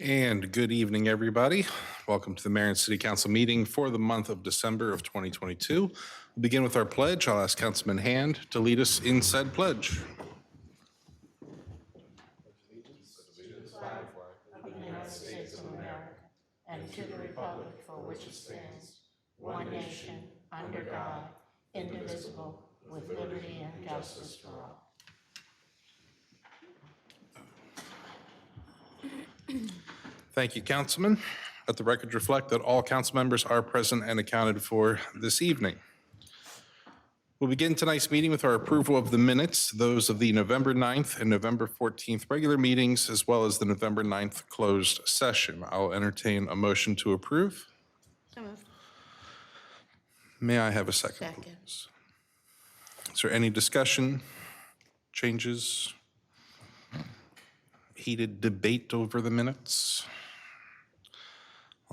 And good evening, everybody. Welcome to the Mayor and City Council meeting for the month of December of 2022. We'll begin with our pledge. I'll ask Councilman Hand to lead us in said pledge. Of the United States of America, and to the republic for which it stands, one nation, under God, indivisible, with liberty and justice for all. Thank you, Councilman. Let the record reflect that all council members are present and accounted for this evening. We'll begin tonight's meeting with our approval of the minutes, those of the November 9th and November 14th regular meetings, as well as the November 9th closed session. I'll entertain a motion to approve. So moved. May I have a second, Second. please? Is there any discussion, changes, heated debate over the minutes?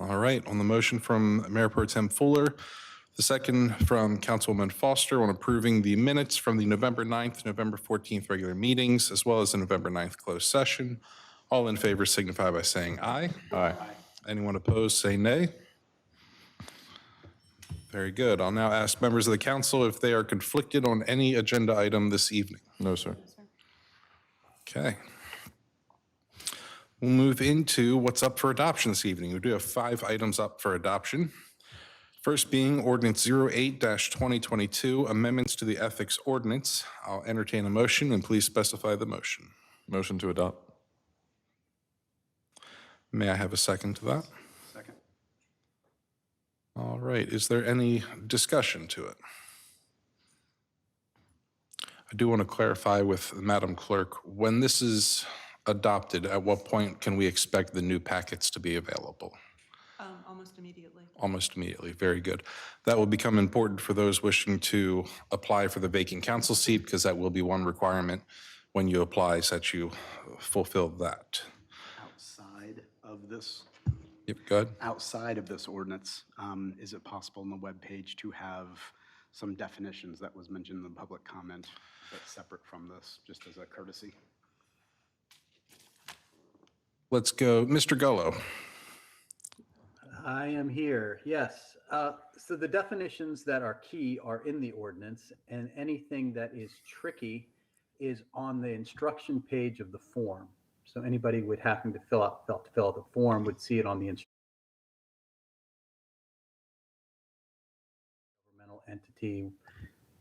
All right, on the motion from Mayor Pro Tem Fuller, the second from Councilwoman Foster on approving the minutes from the November 9th, November 14th regular meetings, as well as the November 9th closed session. All in favor signify by saying aye. Aye. Anyone opposed, say nay. Very good. I'll now ask members of the council if they are conflicted on any agenda item this evening. No, sir. Okay. We'll move into what's up for adoption this evening. We do have 5 items up for adoption. First being Ordinance 08-2022, amendments to the Ethics Ordinance. I'll entertain a motion, and please specify the motion. Motion to adopt. May I have a second to that? Second. All right. Is there any discussion to it? I do want to clarify with Madam Clerk, when this is adopted, at what point can we expect the new packets to be available? Almost immediately. Almost immediately. Very good. That will become important for those wishing to apply for the vacant council seat, because that will be one requirement when you apply, so that you fulfill that. Outside of this, Yep, go ahead. outside of this ordinance, is it possible on the webpage to have some definitions that was mentioned in the public comment that's separate from this, just as a courtesy? Let's go. Mr. Gullo. I am here, yes. So the definitions that are key are in the ordinance, and anything that is tricky is on the instruction page of the form. So anybody would happen to fill out the form would see it on the governmental entity,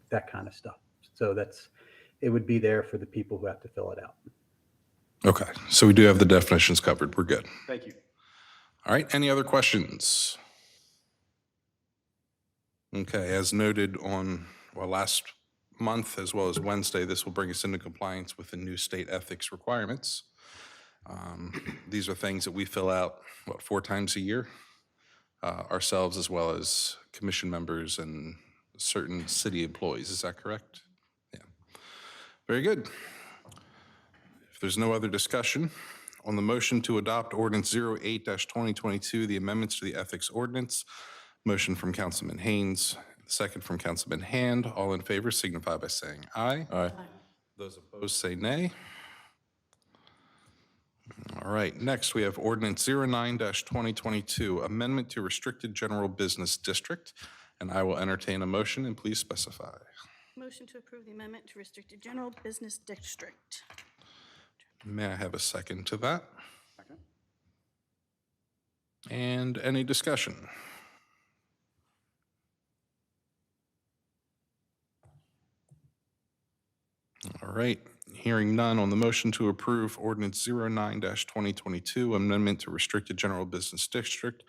that kind of stuff. So it would be there for the people who have to fill it out. Okay, so we do have the definitions covered. We're good. Thank you. All right, any other questions? Okay, as noted on, last month as well as Wednesday, this will bring us into compliance with the new state ethics requirements. These are things that we fill out, 4 times a year, ourselves as well as commission members and certain city employees. Is that correct? Yeah. Very good. If there's no other discussion, on the motion to adopt Ordinance 08-2022, the amendments to the Ethics Ordinance, motion from Councilman Haines, second from Councilman Hand. All in favor signify by saying aye. Aye. Those opposed say nay. All right, next we have Ordinance 09-2022, amendment to Restricted General Business District, and I will entertain a motion, and please specify. Motion to approve the amendment to Restricted General Business District. May I have a second to that? Second. And any discussion? All right, hearing none on the motion to approve Ordinance 09-2022, amendment to Restricted General Business District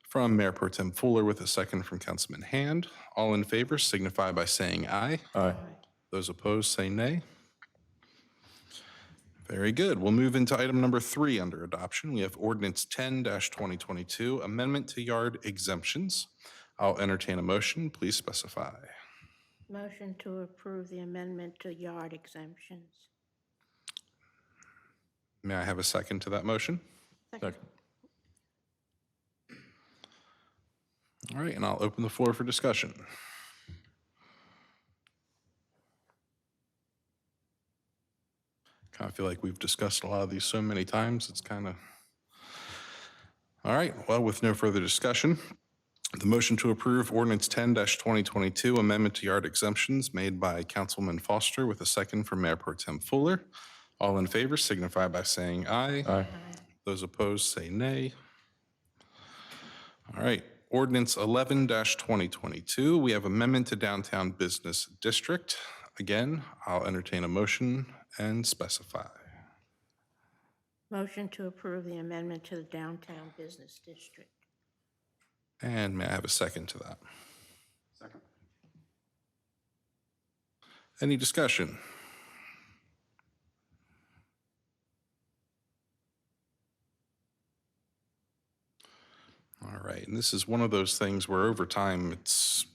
from Mayor Pro Tem Fuller with a second from Councilman Hand. All in favor signify by saying aye. Aye. Those opposed say nay. Very good. We'll move into item number 3 under adoption. We have Ordinance 10-2022, amendment to yard exemptions. I'll entertain a motion. Please specify. Motion to approve the amendment to yard exemptions. May I have a second to that motion? Second. All right, and I'll open the floor for discussion. Kind of feel like we've discussed a lot of these so many times, it's kind of All right, well, with no further discussion, the motion to approve ordinance 10-2022, amendment to yard exemptions made by Councilman Foster with a second from Mayor Pro Tem Fuller. All in favor signify by saying aye. Aye. Those opposed say nay. All right, ordinance 11-2022, we have amendment to downtown business district. Again, I'll entertain a motion and specify. Motion to approve the amendment to the downtown business district. And may I have a second to that? Second. Any discussion? All right, and this is one of those things where over time, it's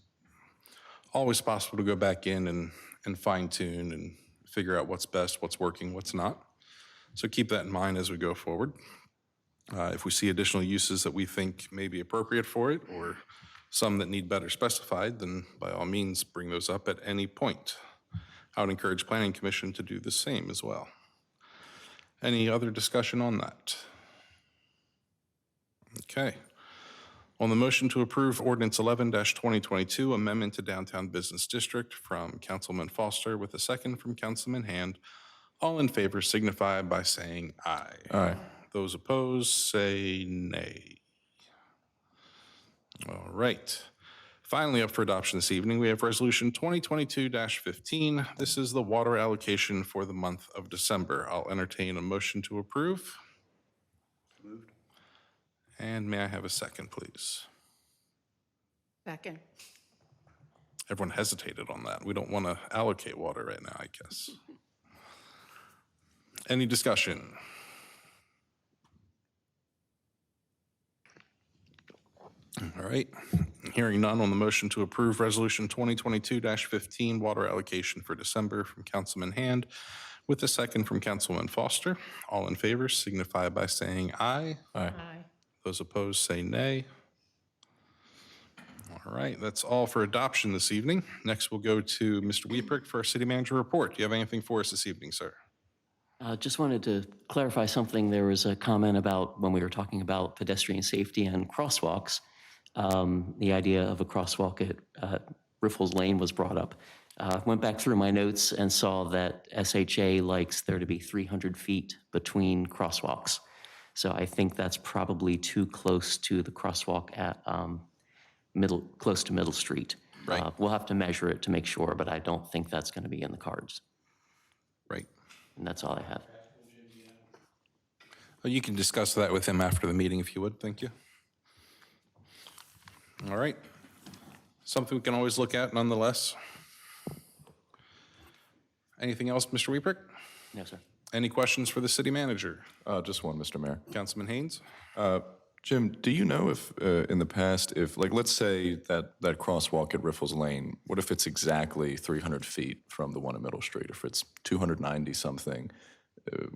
always possible to go back in and fine tune and figure out what's best, what's working, what's not. So keep that in mind as we go forward. If we see additional uses that we think may be appropriate for it or some that need better specified, then by all means, bring those up at any point. I would encourage Planning Commission to do the same as well. Any other discussion on that? Okay. On the motion to approve ordinance 11-2022, amendment to downtown business district from Councilman Foster with a second from Councilman Hand, all in favor signify by saying aye. Aye. Those opposed say nay. All right. Finally, up for adoption this evening, we have Resolution 2022-15. This is the water allocation for the month of December. I'll entertain a motion to approve. Moved. And may I have a second, please? Second. Everyone hesitated on that. We don't want to allocate water right now, I guess. Any discussion? All right. Hearing none on the motion to approve Resolution 2022-15, water allocation for December from Councilman Hand with a second from Councilman Foster. All in favor signify by saying aye. Aye. Aye. Those opposed say nay. All right, that's all for adoption this evening. Next, we'll go to Mr. Wieprick for our city manager report. Do you have anything for us this evening, sir? Just wanted to clarify something. There was a comment about when we were talking about pedestrian safety and crosswalks, the idea of a crosswalk at Riffles Lane was brought up. Went back through my notes and saw that SHA likes there to be 300 feet between crosswalks. So I think that's probably too close to the crosswalk at close to Middle Street. Right. We'll have to measure it to make sure, but I don't think that's going to be in the cards. Right. And that's all I have. Well, you can discuss that with him after the meeting if you would. Thank you. All right. Something we can always look at nonetheless. Anything else, Mr. Wieprick? No, sir. Any questions for the city manager? Just one, Mr. Mayor. Councilman Haines? Jim, do you know if, in the past, if, like, let's say that crosswalk at Riffles Lane, what if it's exactly 300 feet from the one at Middle Street? If it's 290 something,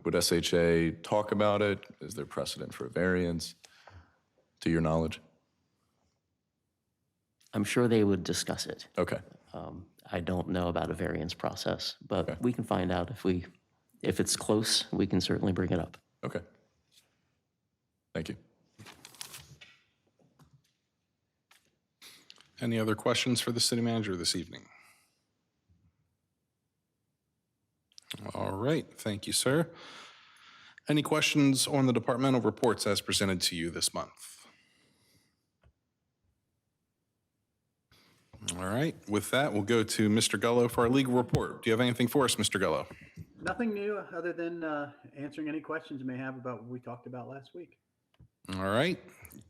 would SHA talk about it? Is there precedent for a variance, to your knowledge? I'm sure they would discuss it. Okay. I don't know about a variance process, but Okay. we can find out if it's close, we can certainly bring it up. Okay. Thank you. Any other questions for the city manager this evening? All right, thank you, sir. Any questions on the departmental reports as presented to you this month? All right, with that, we'll go to Mr. Gullo for our legal report. Do you have anything for us, Mr. Gullo? Nothing new other than answering any questions you may have about what we talked about last week. All right,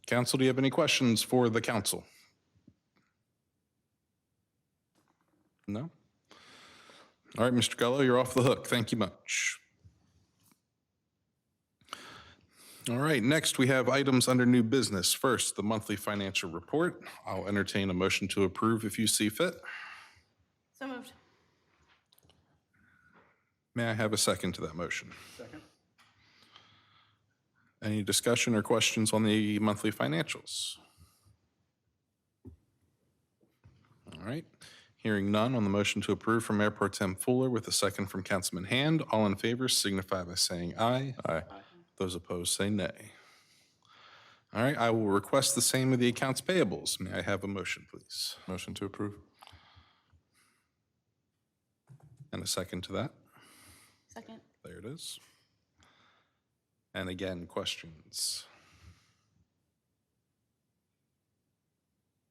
council, do you have any questions for the council? No? All right, Mr. Gullo, you're off the hook. Thank you much. All right, next we have items under new business. First, the monthly financial report. I'll entertain a motion to approve if you see fit. So moved. May I have a second to that motion? Second. Any discussion or questions on the monthly financials? All right, hearing none on the motion to approve from Mayor Pro Tem Fuller with a second from Councilman Hand. All in favor signify by saying aye. Aye. Those opposed say nay. All right, I will request the same of the accounts payables. May I have a motion, please? Motion to approve. And a second to that? Second. There it is. And again, questions?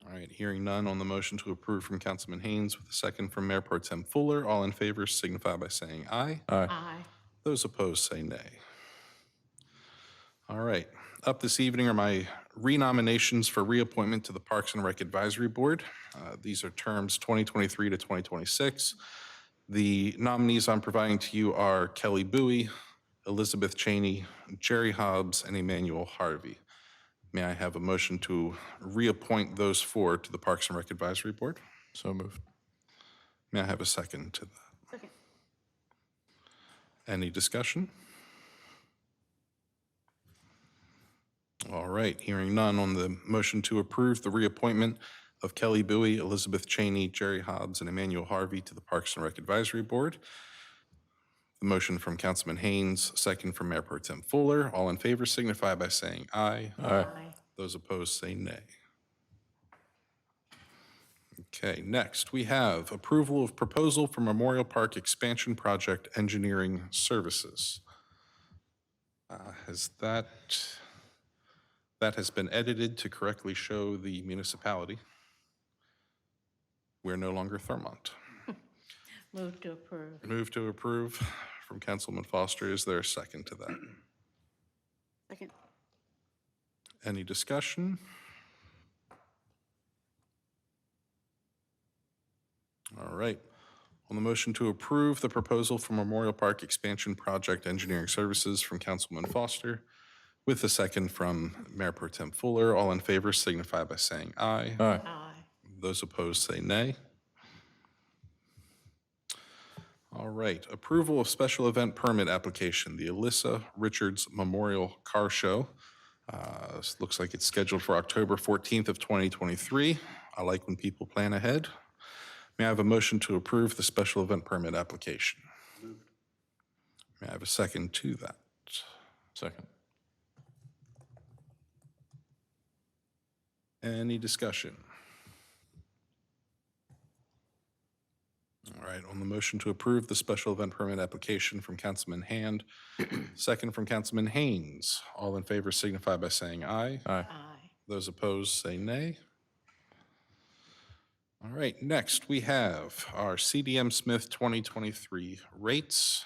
All right, hearing none on the motion to approve from Councilman Haines with a second from Mayor Pro Tem Fuller. All in favor signify by saying aye. Aye. Aye. Those opposed say nay. All right, up this evening are my renominations for reappointment to the Parks and Rec Advisory Board. These are terms 2023 to 2026. The nominees I'm providing to you are Kelly Bowie, Elizabeth Cheney, Jerry Hobbs, and Emmanuel Harvey. May I have a motion to reappoint those four to the Parks and Rec Advisory Board? So moved. May I have a second to that? Second. Any discussion? All right, hearing none on the motion to approve the reappointment of Kelly Bowie, Elizabeth Cheney, Jerry Hobbs, and Emmanuel Harvey to the Parks and Rec Advisory Board. The motion from Councilman Haines, second from Mayor Pro Tem Fuller. All in favor signify by saying aye. Aye. Those opposed say nay. Okay, next we have approval of proposal for Memorial Park Expansion Project Engineering Services. That has been edited to correctly show the municipality. We're no longer Thurmont. Move to approve. Move to approve from Councilman Foster. Is there a second to that? Second. Any discussion? All right. On the motion to approve the proposal for Memorial Park Expansion Project Engineering Services from Councilman Foster, with a second from Mayor Pro Tem Fuller, all in favor signify by saying aye. Aye. Aye. Those opposed say nay. All right, approval of special event permit application, the Alyssa Richards Memorial Car Show. This looks like it's scheduled for October 14th of 2023. I like when people plan ahead. May I have a motion to approve the special event permit application? May I have a second to that? Second. Any discussion? All right, on the motion to approve the special event permit application from Councilman Hand, second from Councilman Haines. All in favor signify by saying aye. Aye. Aye. Those opposed say nay. All right, next we have our CDM Smith 2023 rates,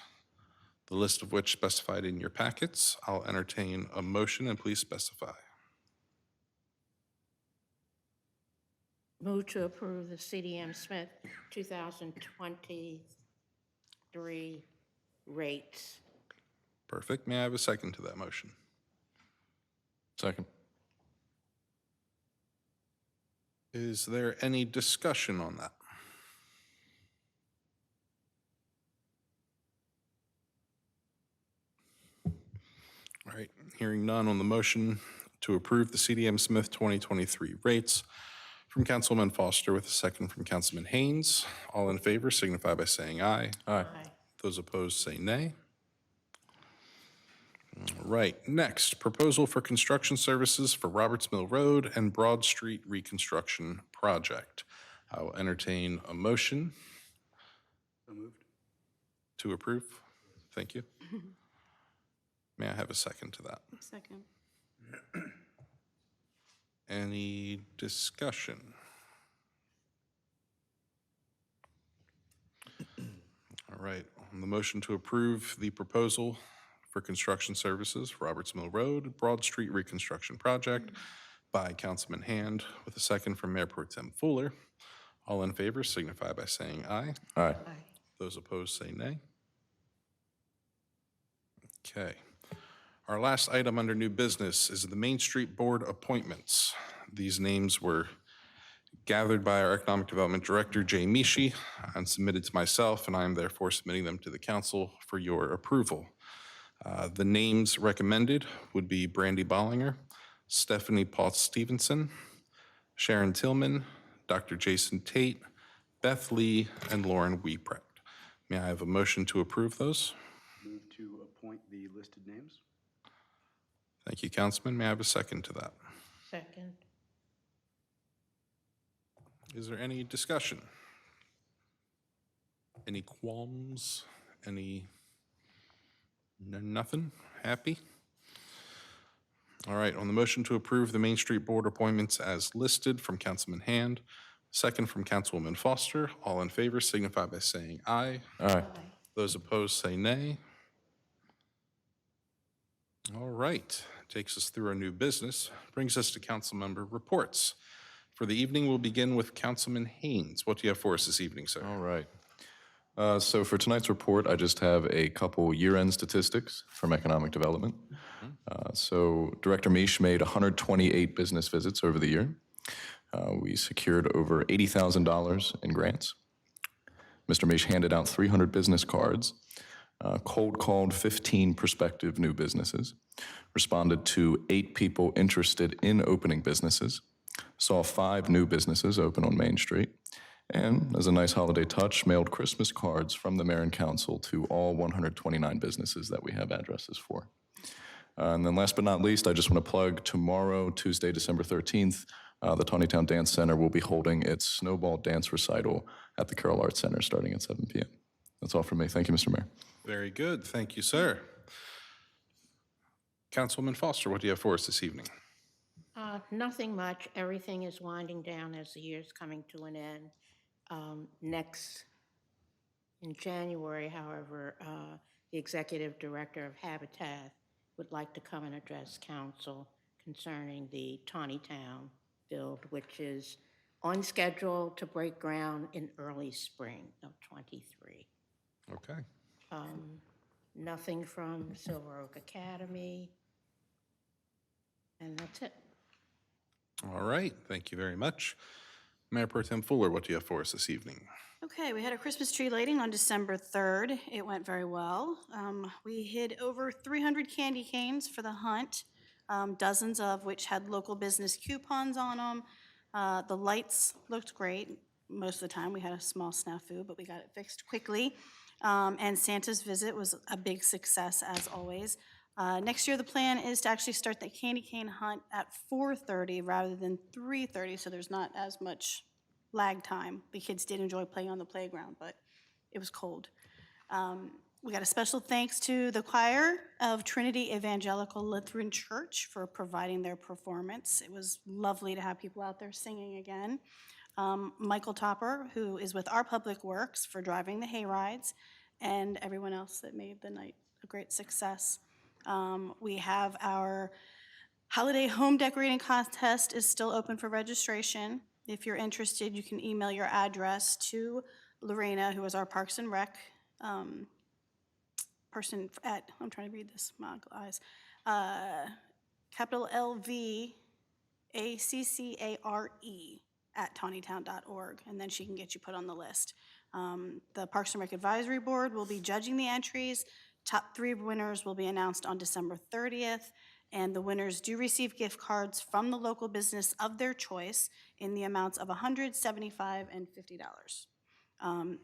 the list of which specified in your packets. I'll entertain a motion and please specify. Move to approve the CDM Smith 2023 rates. Perfect. May I have a second to that motion? Second. Is there any discussion on that? All right, hearing none on the motion to approve the CDM Smith 2023 rates from Councilman Foster with a second from Councilman Haines. All in favor signify by saying aye. Aye. Aye. Those opposed say nay. All right, next, proposal for construction services for Roberts Mill Road and Broad Street Reconstruction Project. I will entertain a motion So moved. to approve. Thank you. May I have a second to that? Second. Any discussion? All right, on the motion to approve the proposal for construction services for Roberts Mill Road, Broad Street Reconstruction Project by Councilman Hand with a second from Mayor Pro Tem Fuller. All in favor signify by saying aye. Aye. Aye. Those opposed say nay. Okay. Our last item under new business is the Main Street Board appointments. These names were gathered by our Economic Development Director, Jay Mishi, and submitted to myself, and I am therefore submitting them to the council for your approval. The names recommended would be Brandy Bollinger, Stephanie Potts Stevenson, Sharon Tillman, Dr. Jason Tate, Beth Lee, and Lauren Wiepret. May I have a motion to approve those? Move to appoint the listed names. Thank you, Councilman. May I have a second to that? second. Is there any discussion? Any qualms? Nothing? Happy? All right, on the motion to approve the Main Street Board appointments as listed from Councilman Hand, second from Councilwoman Foster, all in favor signify by saying aye. Aye. Those opposed say nay. All right, takes us through our new business, brings us to council member reports. For the evening, we'll begin with Councilman Haines. What do you have for us this evening, sir? All right. So for tonight's report, I just have a couple year-end statistics from economic development. So Director Misch made 128 business visits over the year. We secured over $80,000 in grants. Mr. Misch handed out 300 business cards, cold called 15 prospective new businesses, responded to 8 people interested in opening businesses, saw 5 new businesses open on Main Street, and as a nice holiday touch, mailed Christmas cards from the mayor and council to all 129 businesses that we have addresses for. And then last but not least, I just want to plug tomorrow, Tuesday, December 13th, the Taneytown Dance Center will be holding its Snowball Dance Recital at the Carroll Arts Center starting at 7 p.m. That's all from me. Thank you, Mr. Mayor. Very good, thank you, sir. Councilwoman Foster, what do you have for us this evening? Nothing much. Everything is winding down as the year's coming to an end. In January, however, the Executive Director of Habitat would like to come and address council concerning the Taneytown build, which is on schedule to break ground in early spring of '23. Okay. Nothing from Silver Oak Academy, and that's it. All right, thank you very much. Mayor Pro Tem Fuller, what do you have for us this evening? Okay, we had a Christmas tree lighting on December 3rd. It went very well. We hid over 300 candy canes for the hunt, dozens of which had local business coupons on them. The lights looked great. Most of the time, we had a small snafu, but we got it fixed quickly. And Santa's visit was a big success, as always. Next year, the plan is to actually start the candy cane hunt at 4:30 rather than 3:30, so there's not as much lag time. The kids did enjoy playing on the playground, but it was cold. We got a special thanks to the choir of Trinity Evangelical Lutheran Church for providing their performance. It was lovely to have people out there singing again. Michael Topper, who is with our Public Works, for driving the hay rides, and everyone else that made the night a great success. We have our holiday home decorating contest is still open for registration. If you're interested, you can email your address to Lorena, who is our Parks and Rec person at, I'm trying to read this, my eyes, capital LVACCARE at taneytown.org, and then she can get you put on the list. The Parks and Rec Advisory Board will be judging the entries. Top 3 winners will be announced on December 30th, and the winners do receive gift cards from the local business of their choice in the amounts of $100, $75, and $50.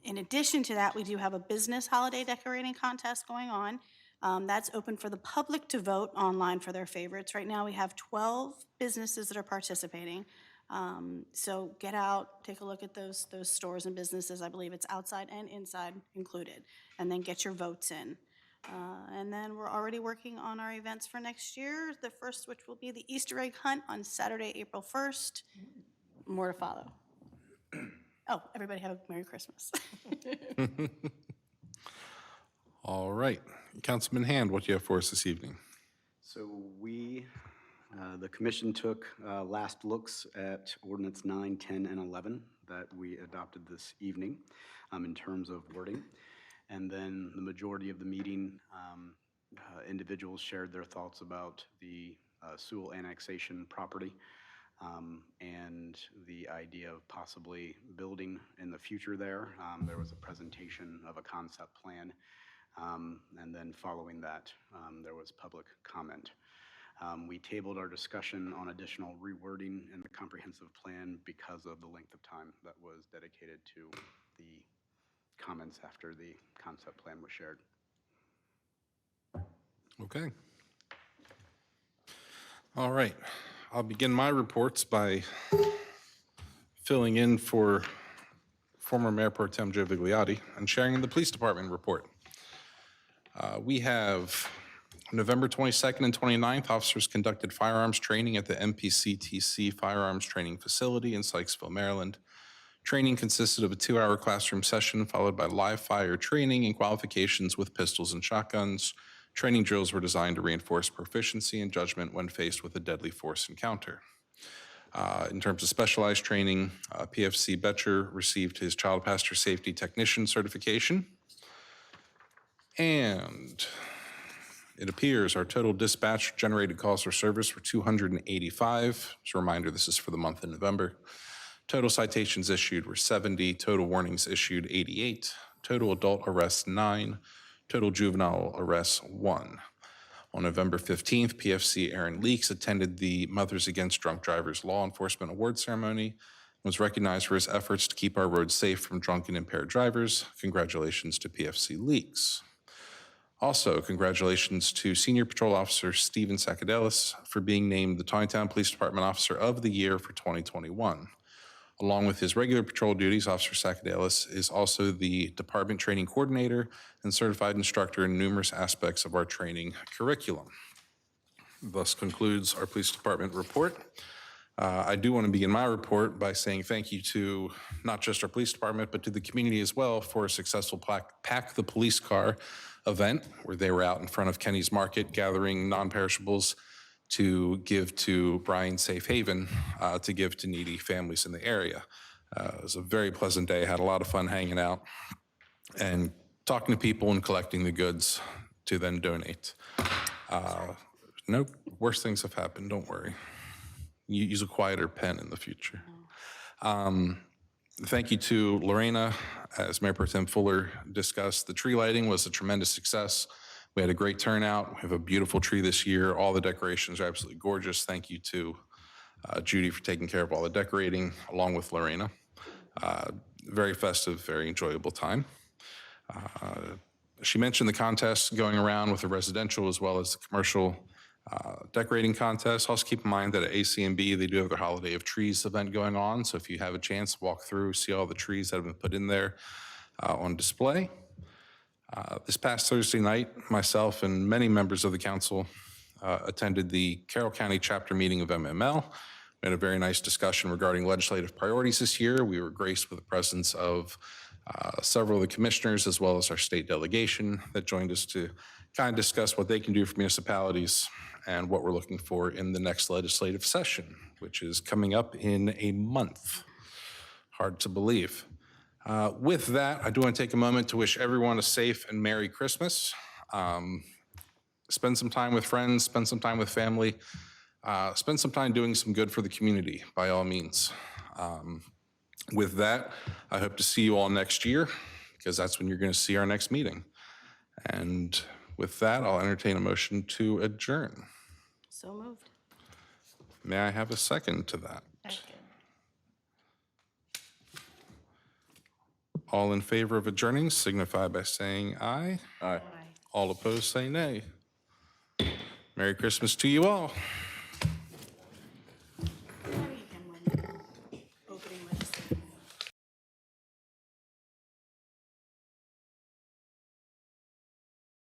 In addition to that, we do have a business holiday decorating contest going on. That's open for the public to vote online for their favorites. Right now, we have 12 businesses that are participating. So get out, take a look at those stores and businesses. I believe it's outside and inside included, and then get your votes in. And then we're already working on our events for next year. The first, which will be the Easter egg hunt on Saturday, April 1st. More to follow. Oh, everybody have a Merry Christmas. All right, Councilman Hand, what do you have for us this evening? So we, the commission took last looks at Ordinance 9, 10, and 11 that we adopted this evening in terms of wording. And then the majority of the meeting, individuals shared their thoughts about the Sewell annexation property and the idea of possibly building in the future there. There was a presentation of a concept plan, and then following that, there was public comment. We tabled our discussion on additional rewording in the comprehensive plan because of the length of time that was dedicated to the comments after the concept plan was shared. Okay. All right. I'll begin my reports by filling in for former Mayor Pro Tem Joe Vigliotti and sharing the police department report. We have November 22nd and 29th, officers conducted firearms training at the MPCTC Firearms Training Facility in Sykesville, Maryland. Training consisted of a 2-hour classroom session followed by live fire training and qualifications with pistols and shotguns. Training drills were designed to reinforce proficiency and judgment when faced with a deadly force encounter. In terms of specialized training, PFC Betcher received his Child Passenger Safety Technician certification. And it appears our total dispatch generated calls for service were 285. As a reminder, this is for the month of November. Total citations issued were 70, total warnings issued 88, total adult arrests 9, total juvenile arrests 1. On November 15th, PFC Aaron Leaks attended the Mothers Against Drunk Drivers Law Enforcement Award Ceremony and was recognized for his efforts to keep our roads safe from drunk and impaired drivers. Congratulations to PFC Leaks. Also, congratulations to Senior Patrol Officer Steven Sakadelis for being named the Taneytown Police Department Officer of the Year for 2021. Along with his regular patrol duties, Officer Sakadelis is also the department training coordinator and certified instructor in numerous aspects of our training curriculum. Thus concludes our police department report. I do want to begin my report by saying thank you to not just our police department, but to the community as well for a successful Pack the Police Car event where they were out in front of Kenny's Market gathering non-perishables to give to Brian Safe Haven, to give to needy families in the area. It was a very pleasant day, had a lot of fun hanging out and talking to people and collecting the goods to then donate. No worse things have happened, don't worry. Use a quieter pen in the future. Thank you to Lorena. As Mayor Pro Tem Fuller discussed, the tree lighting was a tremendous success. We had a great turnout. We have a beautiful tree this year. All the decorations are absolutely gorgeous. Thank you to Judy for taking care of all the decorating, along with Lorena. Very festive, very enjoyable time. She mentioned the contest going around with the residential as well as the commercial decorating contest. Also keep in mind that at ACMB, they do have their Holiday of Trees event going on. So if you have a chance to walk through, see all the trees that have been put in there on display. This past Thursday night, myself and many members of the council attended the Carroll County chapter meeting of MML. We had a very nice discussion regarding legislative priorities this year. We were graced with the presence of several of the commissioners as well as our state delegation that joined us to kind of discuss what they can do for municipalities and what we're looking for in the next legislative session, which is coming up in a month. Hard to believe. With that, I do want to take a moment to wish everyone a safe and Merry Christmas. Spend some time with friends, spend some time with family, spend some time doing some good for the community, by all means. With that, I hope to see you all next year, because that's when you're going to see our next meeting. And with that, I'll entertain a motion to adjourn. So moved. May I have a second to that? All in favor of adjourning signify by saying aye. Aye. All opposed say nay. Merry Christmas to you all.